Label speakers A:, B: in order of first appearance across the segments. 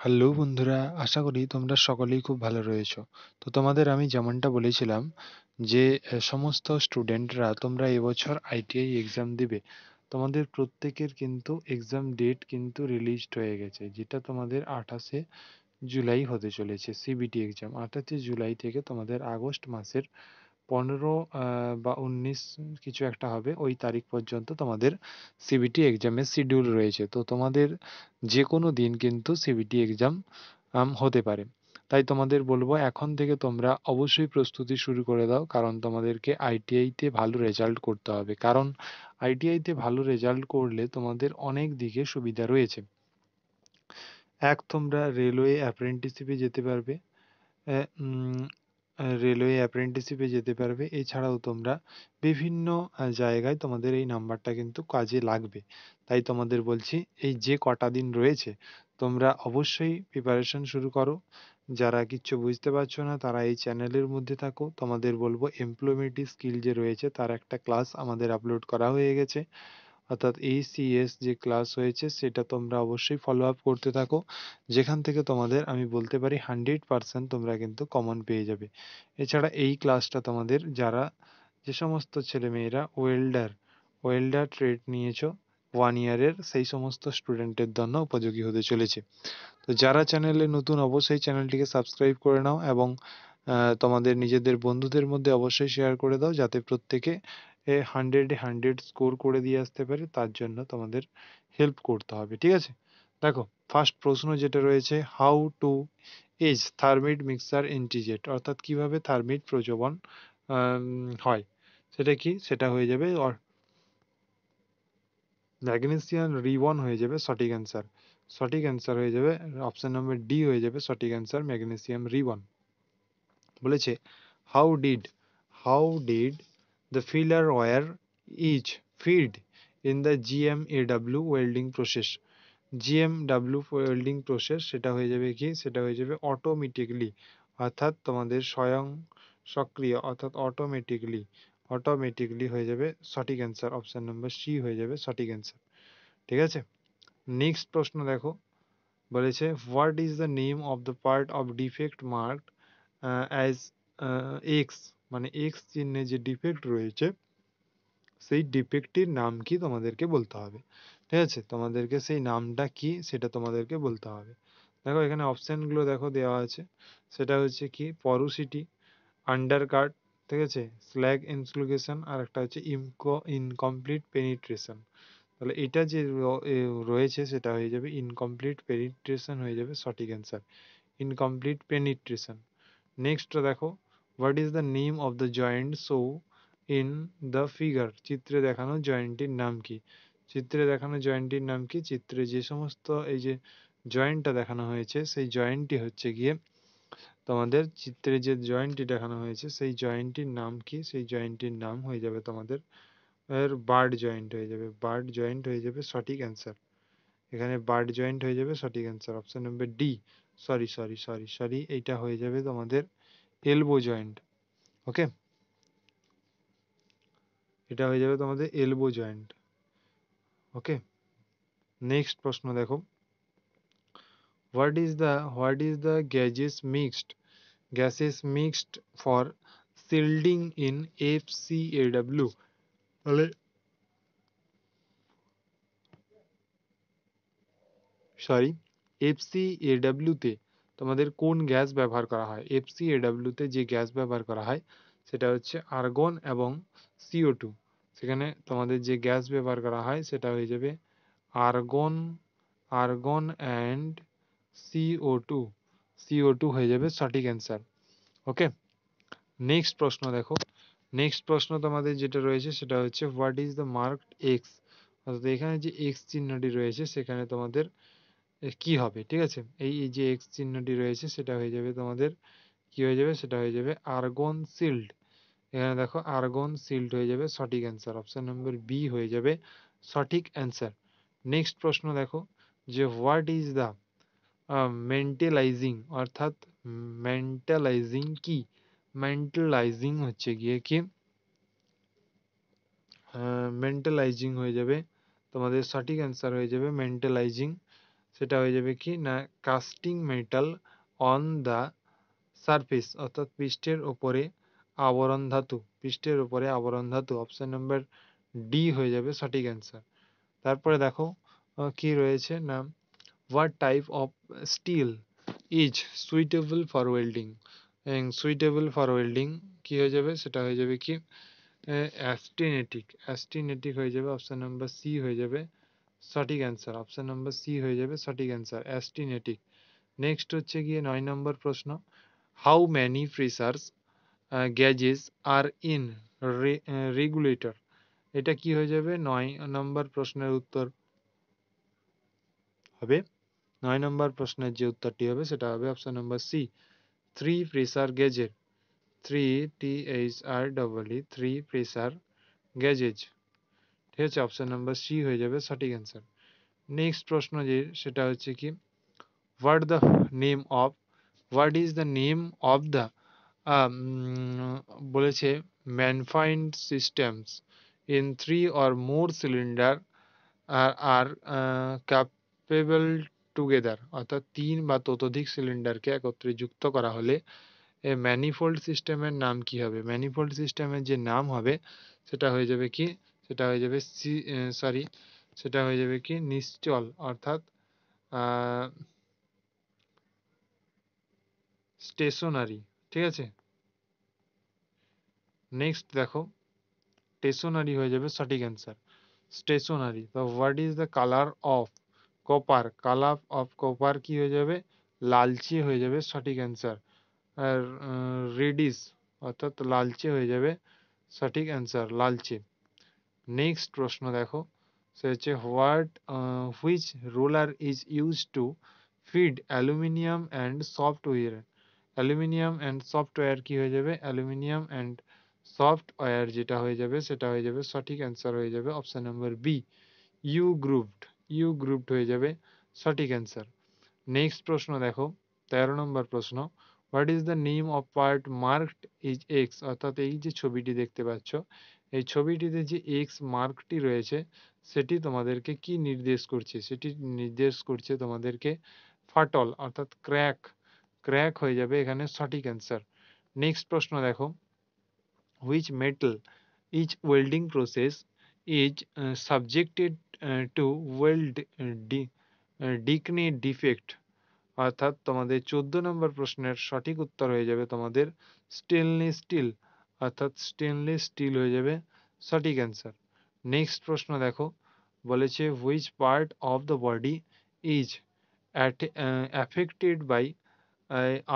A: Hello বন্ধুরা, আশা করি তোমরা সকলেই খুব ভালো রয়েছো। তো তোমাদের আমি যেমনটা বলেছিলাম যে সমস্ত স্টুডেন্টরা তোমরা এবছর আইটিআই এক্সাম দিবে। তোমাদের প্রত্যেকের কিন্তু এক্সাম ডেট কিন্তু রিলিজড হয়ে গেছে, যেটা তোমাদের 28শে জুলাই হতে চলেছে। সিবিটি এক্সাম 28শে জুলাই থেকে তোমাদের আগস্ট মাসের 15 বা 19 কিছু একটা হবে, ওই তারিখ পর্যন্ত তোমাদের সিবিটি এক্সামের শিডিউল রয়েছে। তো তোমাদের যে কোনো দিন কিন্তু সিবিটি এক্সাম হতে পারে। তাই তোমাদের বলবো এখন থেকে তোমরা অবশ্যই প্রস্তুতি শুরু করে দাও, কারণ তোমাদেরকে আইটিআইতে ভালো রেজাল্ট করতে হবে। কারণ আইটিআইতে ভালো রেজাল্ট করলে তোমাদের অনেক দিকে সুবিধা রয়েছে। এক, তোমরা রেলওয়ে অ্যাপ্রেন্টিসশিপে যেতে পারবে। অ্যা উম রেলওয়ে অ্যাপ্রেন্টিসশিপে যেতে পারবে। এছাড়াও তোমরা বিভিন্ন জায়গায় তোমাদের এই নাম্বারটা কিন্তু কাজে লাগবে। তাই তোমাদের বলছি, এই যে কটা দিন রয়েছে তোমরা অবশ্যই প্রিপারেশন শুরু করো। যারা কিচ্ছু বুঝতে পারছো না তারা এই চ্যানেলের মধ্যে থাকো। তোমাদের বলবো এমপ্লয়মেন্ট স্কিল যে রয়েছে তার একটা ক্লাস আমাদের আপলোড করা হয়ে গেছে। অর্থাৎ ACS যে ক্লাস হয়েছে সেটা তোমরা অবশ্যই ফলো আপ করতে থাকো, যেখান থেকে তোমাদের আমি বলতে পারি 100% তোমরা কিন্তু কমন পেয়ে যাবে। এছাড়া এই ক্লাসটা তোমাদের যারা যে সমস্ত ছেলেমেয়েরা ওয়েল্ডার ট্রেড নিয়েছো 1 ইয়ারের, সেই সমস্ত স্টুডেন্টের জন্য উপযোগী হতে চলেছে। তো যারা চ্যানেলে নতুন অবশ্যই চ্যানেলটিকে সাবস্ক্রাইব করে নাও এবং তোমাদের নিজেদের বন্ধুদের মধ্যে অবশ্যই শেয়ার করে দাও, যাতে প্রত্যেকে 100-এ 100 স্কোর করে দিয়ে আসতে পারে। তার জন্য তোমাদের হেল্প করতে হবে, ঠিক আছে? দেখো, ফার্স্ট প্রশ্ন যেটা রয়েছে, how to as thermite mixture ইন্টিজেট, অর্থাৎ কিভাবে থার্মিট প্রজবন হয়। সেটা কি? সেটা হয়ে যাবে ম্যাগনেসিয়াম রিবন হয়ে যাবে সঠিক অ্যান্সার। সঠিক অ্যান্সার হয়ে যাবে অপশন নম্বর ডি হয়ে যাবে সঠিক অ্যান্সার, ম্যাগনেসিয়াম রিবন। বলেছে how did how did the filler wire is feed in the GMAW welding process. GMW welding process সেটা হয়ে যাবে কি? সেটা হয়ে যাবে অটোমেটিকলি, অর্থাৎ তোমাদের স্বয়ং সক্রিয়, অর্থাৎ অটোমেটিকলি হয়ে যাবে সঠিক অ্যান্সার। অপশন নম্বর সি হয়ে যাবে সঠিক অ্যান্সার, ঠিক আছে? নেক্সট প্রশ্ন দেখো, বলেছে what is the name of the part of defect marked as x, মানে এক্স চিহ্নে যে ডিফেক্ট রয়েছে সেই ডিফেক্টটির নাম কি তোমাদেরকে বলতে হবে, ঠিক আছে? তোমাদেরকে সেই নামটা কি সেটা তোমাদেরকে বলতে হবে। দেখো এখানে অপশানগুলো দেখো দেওয়া আছে, সেটা হচ্ছে কি পরোসিটি, আন্ডারকাট, ঠিক আছে, স্ল্যাগ ইনক্লুগেশন, আর একটা হচ্ছে ইনকমপ্লিট পেনিট্রেশন। তাহলে এটা যে রয়েছে সেটা হয়ে যাবে ইনকমপ্লিট পেনিট্রেশন হয়ে যাবে সঠিক অ্যান্সার, ইনকমপ্লিট পেনিট্রেশন। নেক্সট দেখো, what is the name of the joint show in the figure, চিত্রে দেখানো জয়েন্টটির নাম কি? চিত্রে দেখানো জয়েন্টটির নাম কি? চিত্রে যে সমস্ত এই যে জয়েন্টটা দেখানো হয়েছে সেই জয়েন্টটি হচ্ছে গিয়ে তোমাদের, চিত্রে যে জয়েন্টটি দেখানো হয়েছে সেই জয়েন্টটির নাম কি? সেই জয়েন্টটির নাম হয়ে যাবে তোমাদের বার্ড জয়েন্ট হয়ে যাবে, বার্ড জয়েন্ট হয়ে যাবে সঠিক অ্যান্সার। এখানে বার্ড জয়েন্ট হয়ে যাবে সঠিক answer, option number D. Sorry, এইটা হয়ে যাবে তোমাদের এলবো জয়েন্ট। ওকে, এটা হয়ে যাবে তোমাদের এলবো জয়েন্ট। ওকে, নেক্সট প্রশ্ন দেখো, what is the gases mixed for shielding in FCAW। তাহলে সরি, FCAW তে তোমাদের কোন গ্যাস ব্যবহার করা হয়? FCAW তে যে গ্যাস ব্যবহার করা হয় সেটা হচ্ছে আর্গন এবং CO2। সেখানে তোমাদের যে গ্যাস ব্যবহার করা হয় সেটা হয়ে যাবে argon argon and CO2। CO2 হয়ে যাবে সঠিক অ্যান্সার। ওকে, নেক্সট প্রশ্ন দেখো, নেক্সট প্রশ্ন তোমাদের যেটা রয়েছে সেটা হচ্ছে what is the marked x, অর্থাৎ এখানে যে এক্স চিহ্নটি রয়েছে সেখানে তোমাদের কি হবে, ঠিক আছে? এই যে এক্স চিহ্নটি রয়েছে সেটা হয়ে যাবে তোমাদের কি হয়ে যাবে? সেটা হয়ে যাবে আর্গন শিল্ড। এখানে দেখো আর্গন শিল্ড হয়ে যাবে সঠিক অ্যান্সার, অপশন নম্বর বি হয়ে যাবে সঠিক অ্যান্সার। নেক্সট প্রশ্ন দেখো যে হোয়াট ইজ দ্য মেন্টালাইজিং, অর্থাৎ মেন্টালাইজিং কি? মেন্টালাইজিং হচ্ছে গিয়ে কি? মেন্টালাইজিং হয়ে যাবে তোমাদের সঠিক অ্যান্সার হয়ে যাবে মেন্টালাইজিং, সেটা হয়ে যাবে কি না casting metal on the surface, অর্থাৎ পৃষ্ঠের উপরে আবরণ ধাতু, পৃষ্ঠের উপরে আবরণ ধাতু। অপশন নাম্বার ডি হয়ে যাবে সঠিক অ্যান্সার। তারপরে দেখো কি রয়েছে না what type of steel is suitable for welding. Suitable for welding কি হয়ে যাবে, সেটা হয়ে যাবে কি অ্যাস্টিনেটিক, অ্যাস্টিনেটিক হয়ে যাবে। অপশন নাম্বার সি হয়ে যাবে সঠিক অ্যান্সার। অপশন নাম্বার সি হয়ে যাবে সঠিক অ্যান্সার, অ্যাস্টিনেটিক। নেক্সট হচ্ছে গিয়ে 9 নম্বর প্রশ্ন, how many pressures gauges are in regulator. এটা কি হয়ে যাবে, 9 নম্বর প্রশ্নের উত্তর হবে, 9 নম্বর প্রশ্নের যে উত্তরটি হবে সেটা হবে অপশন নাম্বার সি, 3 প্রেসার গেজের, 3 প্রেসার গেজেজ, ঠিক আছে। অপশন নাম্বার সি হয়ে যাবে সঠিক অ্যান্সার। নেক্সট প্রশ্ন যে সেটা হচ্ছে কি what the name of, what is the name of the বলেছে manifold systems in 3 or more cylinder are capable together, অর্থাৎ 3 বা ততোধিক সিলিন্ডারকে একত্রে যুক্ত করা হলে ম্যানিফোল্ড সিস্টেমের নাম কি হবে। ম্যানিফোল্ড সিস্টেমের যে নাম হবে সেটা হয়ে যাবে কি, সেটা হয়ে যাবে সরি, সেটা হয়ে যাবে কি নিশ্চল, অর্থাৎ স্টেশনারি, ঠিক আছে। নেক্সট দেখো স্টেশনারি হয়ে যাবে সঠিক অ্যান্সার, স্টেশনারি। তো what is the colour of copper, colour of copper কি হয়ে যাবে, লালচে হয়ে যাবে সঠিক অ্যান্সার। আর রেডিশ, অর্থাৎ লালচে হয়ে যাবে সঠিক অ্যান্সার, লালচে। নেক্সট প্রশ্ন দেখো, সে হচ্ছে what which roller is use to feed aluminium and software. Aluminium and software কি হয়ে যাবে, অ্যালুমিনিয়াম অ্যান্ড সফটওয়্যার যেটা হয়ে যাবে সেটা হয়ে যাবে সঠিক অ্যান্সার হয়ে যাবে option number B, U grouped, U grouped হয়ে যাবে সঠিক অ্যান্সার। নেক্সট প্রশ্ন দেখো 13 নম্বর প্রশ্ন, what is the name of part marked is X, অর্থাৎ এই যে ছবিটি দেখতে পাচ্ছ এই ছবিটিতে যে এক্স মার্কটি রয়েছে সেটি তোমাদেরকে কি নির্দেশ করছে, সেটি নির্দেশ করছে তোমাদেরকে ফাটল, অর্থাৎ ক্র্যাক, ক্র্যাক হয়ে যাবে এখানে সঠিক অ্যান্সার। নেক্সট প্রশ্ন দেখো, which metal each welding process is subjected to weld decay defect, অর্থাৎ তোমাদের 14 নম্বর প্রশ্নের সঠিক উত্তর হয়ে যাবে তোমাদের স্টেনলেস স্টিল, অর্থাৎ স্টেনলেস স্টিল হয়ে যাবে সঠিক অ্যান্সার। নেক্সট প্রশ্ন দেখো, বলেছে which part of the body is affected by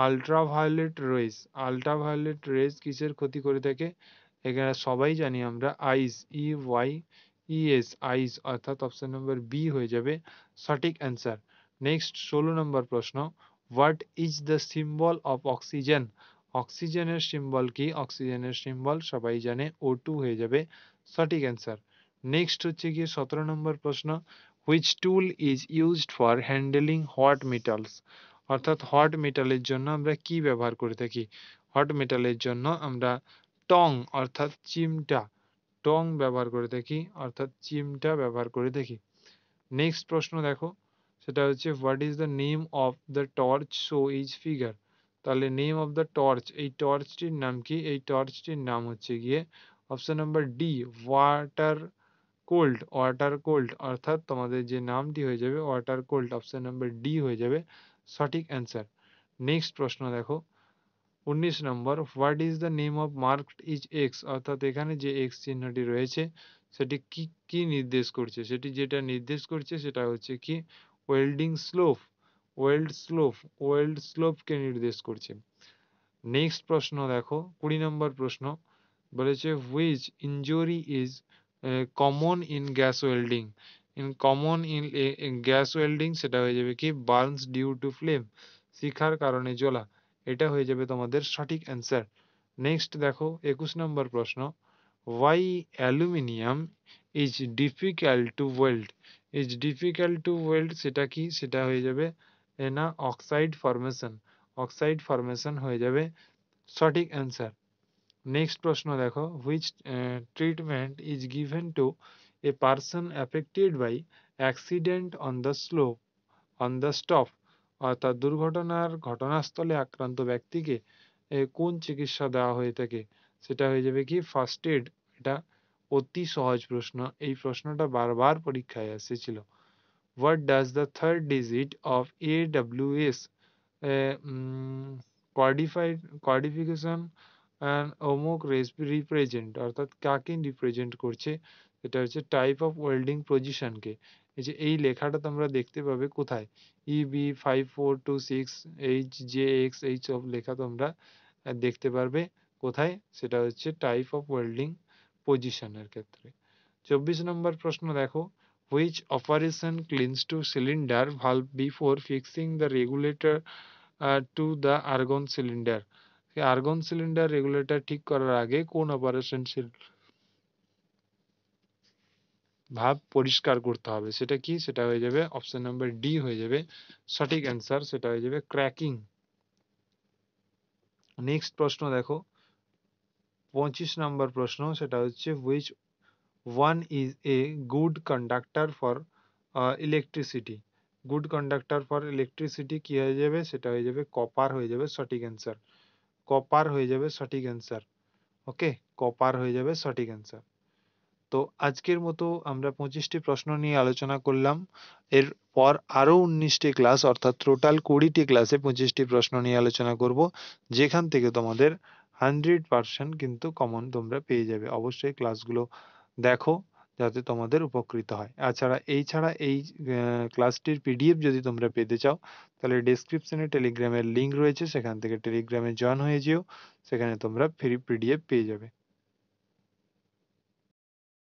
A: ultraviolet rays. Ultraviolet rays কিসের ক্ষতি করে থাকে, এখানে সবাই জানি আমরা আইস, EYES আইস, অর্থাৎ অপশন নম্বর বি হয়ে যাবে সঠিক অ্যান্সার। নেক্সট 16 নম্বর প্রশ্ন, what is the symbol of oxygen. অক্সিজেনের সিম্বল কি, অক্সিজেনের সিম্বল সবাই জানে O2 হয়ে যাবে সঠিক অ্যান্সার। নেক্সট হচ্ছে গিয়ে 17 নম্বর প্রশ্ন, which tool is used for handling hot metals, অর্থাৎ হট মেটালের জন্য আমরা কি ব্যবহার করে থাকি, হট মেটালের জন্য আমরা টং, অর্থাৎ চিমটা, টং ব্যবহার করে থাকি, অর্থাৎ চিমটা ব্যবহার করে থাকি। নেক্সট প্রশ্ন দেখো, সেটা হচ্ছে what is the name of the torch show is figure, তাহলে নেম অফ দ্য টর্চ, এই টর্চটির নাম কি, এই টর্চটির নাম হচ্ছে গিয়ে option number D, water cold, water cold, অর্থাৎ তোমাদের যে নামটি হয়ে যাবে water cold, option number D হয়ে যাবে সঠিক অ্যান্সার। নেক্সট প্রশ্ন দেখো 19 number, what is the name of marked is X, অর্থাৎ এখানে যে এক্স চিহ্নটি রয়েছে সেটি কি কি নির্দেশ করছে, সেটি যেটা নির্দেশ করছে সেটা হচ্ছে কি welding slope, weld slope, weld স্লোপকে নির্দেশ করছে। নেক্সট প্রশ্ন দেখো 20 নম্বর প্রশ্ন, বলেছে which injury is common in gas welding, in common in gas welding সেটা হয়ে যাবে কি বার্নস ডিউ টু ফ্লেম, শিখার কারণে জ্বলা, এটা হয়ে যাবে তোমাদের সঠিক অ্যান্সার। নেক্সট দেখো 21 নম্বর প্রশ্ন, why aluminium is difficult to weld, is difficult to weld সেটা কি, সেটা হয়ে যাবে না অক্সাইড ফরমেশন, অক্সাইড ফরমেশন হয়ে যাবে সঠিক অ্যান্সার। নেক্সট প্রশ্ন দেখো, which treatment is given to a person affected by accident on the slope, on the stop, অর্থাৎ দুর্ঘটনার ঘটনাস্থলে আক্রান্ত ব্যক্তিকে কোন চিকিৎসা দেওয়া হয়ে থাকে, সেটা হয়ে যাবে কি ফার্স্ট এড। এটা অতি সহজ প্রশ্ন, এই প্রশ্নটা বারবার পরীক্ষায় এসেছিল। What does the third digit of AWS qualified qualification and অমুক রিপ্রেজেন্ট, অর্থাৎ কাকে রিপ্রেজেন্ট করছে, এটা হচ্ছে টাইপ অফ ওয়েল্ডিং পজিশনকে। এই যে এই লেখাটা তোমরা দেখতে পাবে কোথায়, EB5426HJX, এই সব লেখা তোমরা দেখতে পারবে কোথায়, সেটা হচ্ছে টাইপ অফ ওয়েল্ডিং পজিশনের ক্ষেত্রে। 24 নম্বর প্রশ্ন দেখো, which operation cleans to cylinder valve before fixing the regulator to the argon cylinder. Argon cylinder regulator ঠিক করার আগে কোন অপারেশন ভাব পরিষ্কার করতে হবে, সেটা কি, সেটা হয়ে যাবে অপশন নাম্বার ডি হয়ে যাবে সঠিক অ্যান্সার, সেটা হয়ে যাবে ক্র্যাকিং। নেক্সট প্রশ্ন দেখো, 25 নম্বর প্রশ্ন, সেটা হচ্ছে which one is a good conductor for electricity. Good conductor for electricity কি হয়ে যাবে, সেটা হয়ে যাবে কপার হয়ে যাবে সঠিক অ্যান্সার। কপার হয়ে যাবে সঠিক অ্যান্সার। ওকে, কপার হয়ে যাবে সঠিক অ্যান্সার। তো আজকের মতো আমরা 25টি প্রশ্ন নিয়ে আলোচনা করলাম। এরপর আরো 19টি ক্লাস, অর্থাৎ টোটাল 20টি ক্লাসে 25টি প্রশ্ন নিয়ে আলোচনা করব, যেখান থেকে তোমাদের 100% কিন্তু কমন তোমরা পেয়ে যাবে। অবশ্যই ক্লাসগুলো দেখো যাতে তোমাদের উপকৃত হয়। এছাড়া এই ক্লাসটির পিডিএফ যদি তোমরা পেতে চাও, তাহলে ডেসক্রিপশনে টেলিগ্রামের লিঙ্ক রয়েছে, সেখান থেকে টেলিগ্রামে জয়েন হয়ে যেও, সেখানে তোমরা ফ্রি পিডিএফ পেয়ে যাবে।